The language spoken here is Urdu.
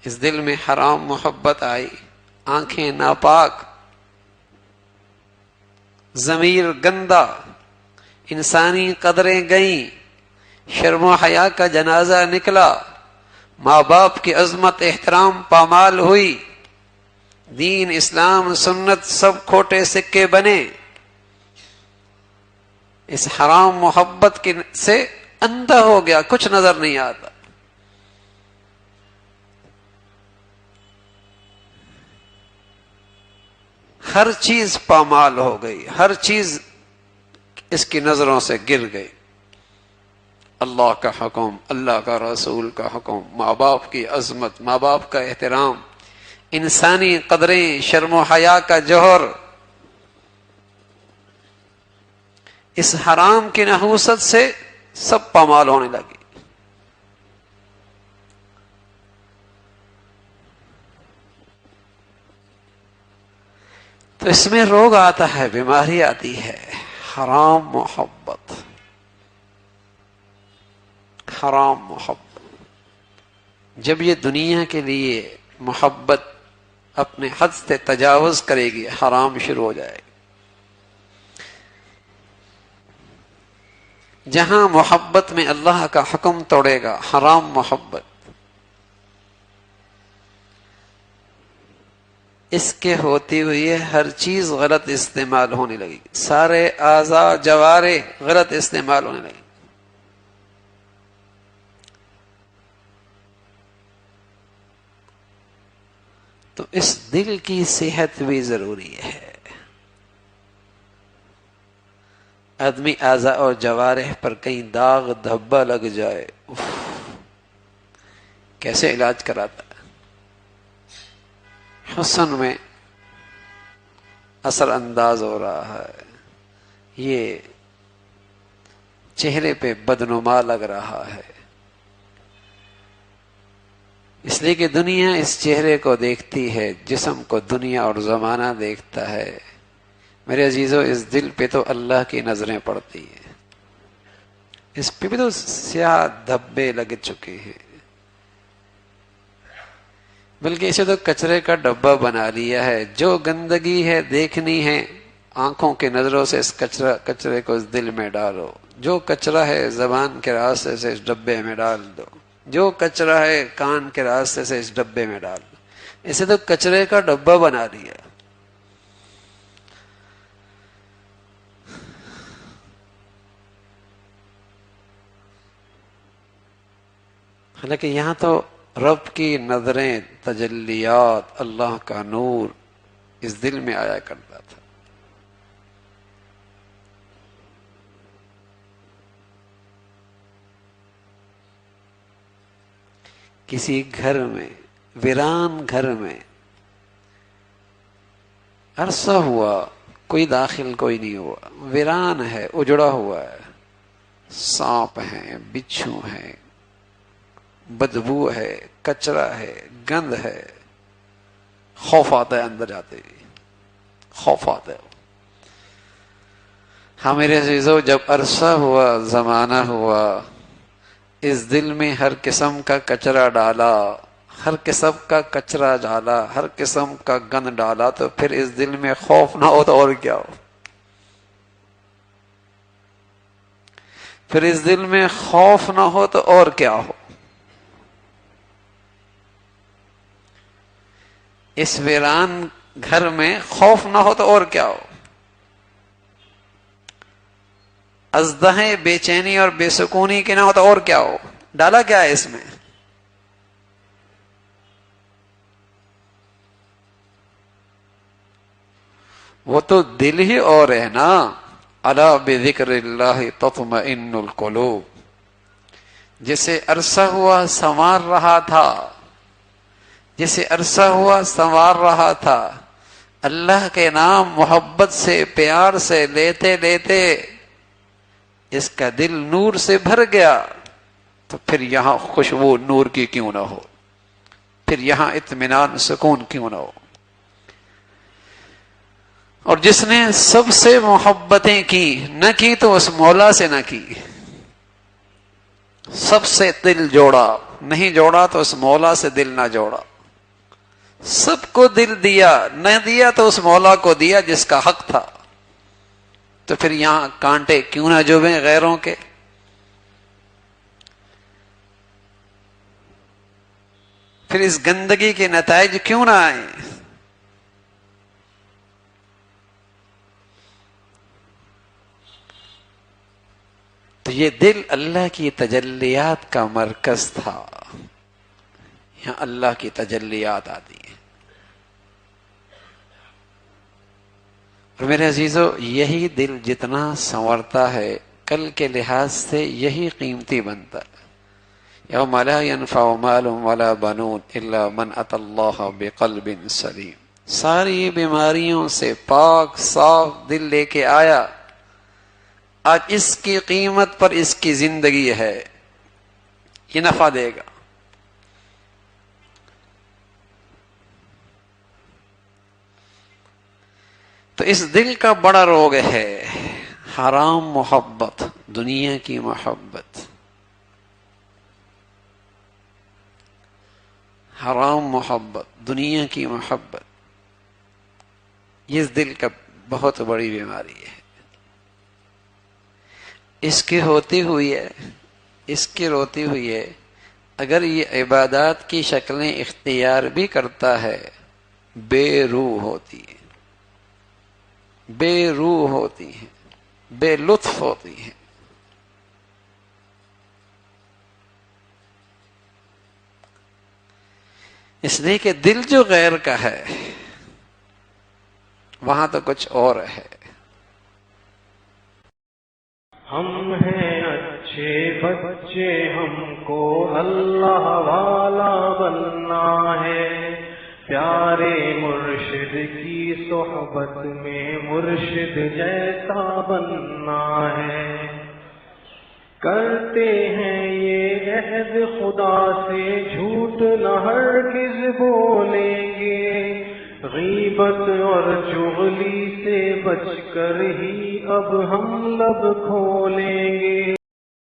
اس دل میں حرام محبت آئی، آنکھیں ناپاک، ضمیر گندا، انسانی قدریں گئیں، شرم و حیا کا جنازہ نکلا، ماں باپ کی عظمت احترام پامال ہوئی، دین اسلام سنت سب کھوٹے سکے بنے، اس حرام محبت سے اندھا ہو گیا، کچھ نظر نہیں آتا۔ ہر چیز پامال ہو گئی، ہر چیز اس کی نظروں سے گر گئی۔ اللہ کا حکم، اللہ کا رسول کا حکم، ماں باپ کی عظمت، ماں باپ کا احترام، انسانی قدریں، شرم و حیا کا جوہر، اس حرام کی نحوست سے سب پامال ہونے لگی۔ تو اس میں روگ آتا ہے، بیماری آتی ہے، حرام محبت، حرام محبت۔ جب یہ دنیا کے لیے محبت اپنے حد سے تجاوز کرے گی، حرام شروع ہو جائے گا۔ جہاں محبت میں اللہ کا حکم توڑے گا، حرام محبت، اس کے ہوتے ہوئے ہر چیز غلط استعمال ہونے لگی، سارے اعضاء جوارح غلط استعمال ہونے لگی۔ تو اس دل کی صحت بھی ضروری ہے۔ آدمی اعضاء اور جوارح پر کہیں داغ دھبا لگ جائے، کیسے علاج کراتا ہے؟ حسن میں اثر انداز ہو رہا ہے، یہ چہرے پہ بدنما لگ رہا ہے، اس لیے کہ دنیا اس چہرے کو دیکھتی ہے، جسم کو دنیا اور زمانہ دیکھتا ہے۔ میرے عزیزو، اس دل پہ تو اللہ کی نظریں پڑتی ہیں، اس پہ بھی تو سیاہ دھبے لگ چکے ہیں، بلکہ اسے تو کچرے کا ڈبہ بنا لیا ہے۔ جو گندگی ہے دیکھنی ہے، آنکھوں کی نظروں سے اس کچرے کو اس دل میں ڈالو، جو کچرا ہے زبان کے راستے سے اس ڈبے میں ڈال دو، جو کچرا ہے کان کے راستے سے اس ڈبے میں ڈال دو۔ اسے تو کچرے کا ڈبہ بنا لیا۔ حالانکہ یہاں تو رب کی نظریں، تجلیات، اللہ کا نور اس دل میں آیا کرتا تھا۔ کسی گھر میں، ویران گھر میں عرصہ ہوا، کوئی داخل کوئی نہیں ہوا، ویران ہے، اجڑا ہوا ہے، سانپ ہیں، بچھو ہیں، بدبو ہے، کچرا ہے، گند ہے، خوف آتا ہے اندر جاتے ہی، خوف آتا ہے۔ ہاں میرے عزیزو، جب عرصہ ہوا، زمانہ ہوا، اس دل میں ہر قسم کا کچرا ڈالا، ہر قسم کا کچرا ڈالا، ہر قسم کا گند ڈالا، تو پھر اس دل میں خوف نہ ہو تو اور کیا ہو؟ پھر اس دل میں خوف نہ ہو تو اور کیا ہو؟ اس ویران گھر میں خوف نہ ہو تو اور کیا ہو؟ ازدہے بے چینی اور بے سکونی کی نہ ہو تو اور کیا ہو؟ ڈالا کیا ہے اس میں؟ وہ تو دل ہی اور ہے نا۔ الا بذکر اللہ تطمئن القلوب۔ جسے عرصہ ہوا سنوار رہا تھا، جسے عرصہ ہوا سنوار رہا تھا، اللہ کے نام محبت سے، پیار سے لیتے لیتے اس کا دل نور سے بھر گیا، تو پھر یہاں خوشبو نور کی کیوں نہ ہو؟ پھر یہاں اطمینان سکون کیوں نہ ہو؟ اور جس نے سب سے محبتیں کی، نہ کی تو اس مولا سے نہ کی، سب سے دل جوڑا، نہیں جوڑا تو اس مولا سے دل نہ جوڑا۔ سب کو دل دیا، نہ دیا تو اس مولا کو دیا جس کا حق تھا، تو پھر یہاں کانٹے کیوں نہ جوبیں غیروں کے؟ پھر اس گندگی کے نتائج کیوں نہ آئیں؟ تو یہ دل اللہ کی تجلیات کا مرکز تھا، یہاں اللہ کی تجلیات آتی ہیں۔ اور میرے عزیزو، یہی دل جتنا سنورتا ہے کل کے لحاظ سے یہی قیمتی بنتا ہے۔ یوم لا ينفع مال ولا بنون الا من اتى الله بقلب سلیم، ساری بیماریوں سے پاک صاف دل لے کے آیا، آج اس کی قیمت پر اس کی زندگی ہے، یہ نفع دے گا۔ تو اس دل کا بڑا روگ ہے حرام محبت، دنیا کی محبت، حرام محبت، دنیا کی محبت، یہ اس دل کا بہت بڑی بیماری ہے۔ اس کی ہوتی ہوئی ہے، اس کی روتی ہوئی ہے، اگر یہ عبادات کی شکلیں اختیار بھی کرتا ہے، بے روح ہوتی ہے، بے روح ہوتی ہیں، بے لطف ہوتی ہیں۔ اس لیے کہ دل جو غیر کا ہے وہاں تو کچھ اور ہے۔ ہم ہیں اچھے بچے، ہم کو اللہ والا بننا ہے، پیارے مرشد کی صحبت میں مرشد جیسا بننا ہے۔ کرتے ہیں یہ عہد خدا سے، جھوٹ نہ ہرگز بولیں گے، غیبت اور چغلی سے بچ کر ہی اب ہم لب کھولیں گے۔